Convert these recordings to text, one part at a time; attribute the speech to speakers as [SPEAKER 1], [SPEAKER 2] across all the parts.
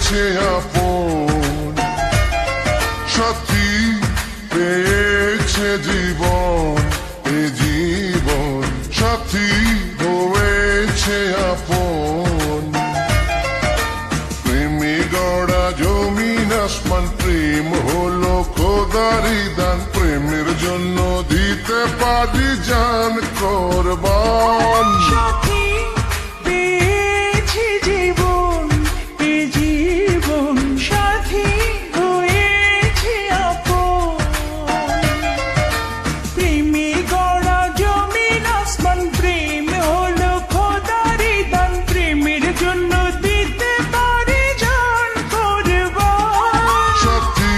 [SPEAKER 1] হয়েছে আপন, সাথী পেয়েছে জীবন, এ জীবন সাথী হয়েছে আপন। প্রেমে গড়া জমিন আসমান, প্রেম হলো খোদারি দান, প্রেমের জন্য দিতে পারি জান কোরবান।
[SPEAKER 2] সাথী পেয়েছে জীবন, এ জীবন সাথী হয়েছে আপন। প্রেমে গড়া জমিন আসমান, প্রেম হলো খোদারি দান, প্রেমের জন্য দিতে পারি জান কোরবান।
[SPEAKER 1] সাথী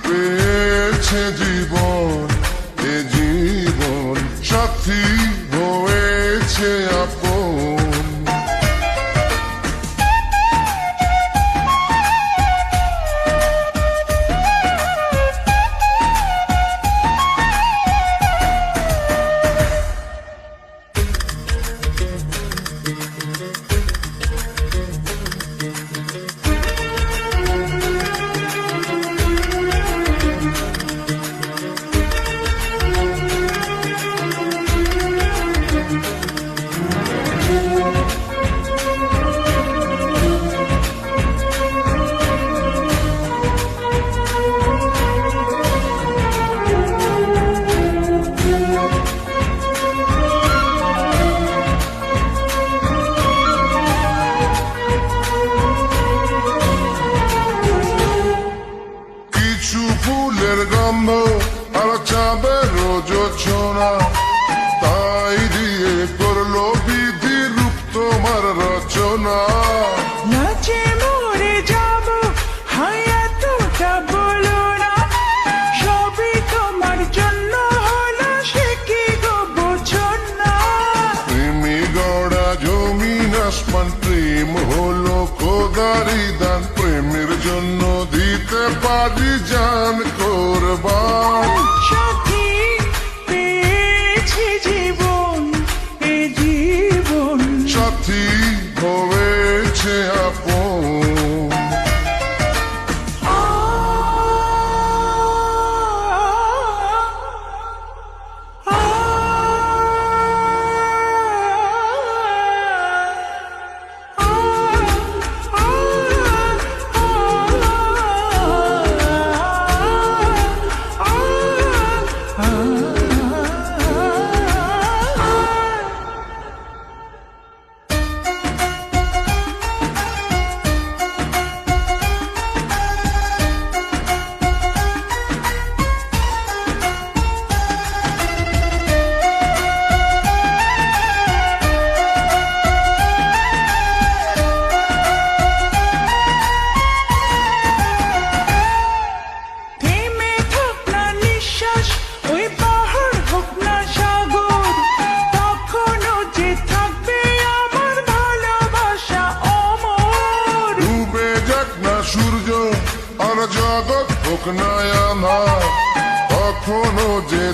[SPEAKER 1] পেয়েছে জীবন, এ জীবন সাথী হয়েছে আপন। কিছু ফুলের গন্ধ আর চাঁদের রোজনা, তাই দিয়ে করলো বিধি রূপ তোমার রচনা।
[SPEAKER 2] নাচে মরে যাব, হায় এতটা বলো না, সবই তোমার জন্য হলো, সে কি গো বোঝো না।
[SPEAKER 1] প্রেমে গড়া জমিন আসমান, প্রেম হলো খোদারি দান, প্রেমের জন্য দিতে পারি জান কোরবান।
[SPEAKER 2] সাথী পেয়েছে জীবন, এ জীবন
[SPEAKER 1] সাথী হয়েছে আপন।
[SPEAKER 2] থেমে থাক না নিঃশ্বাস, ওই পাহাড় হোক না সাগর, তখনও যে থাকবে আমার ভালোবাসা অমর।
[SPEAKER 1] ডুবে যাক না সূর্য আর জগৎ হোক না আঁধার, কখনো যে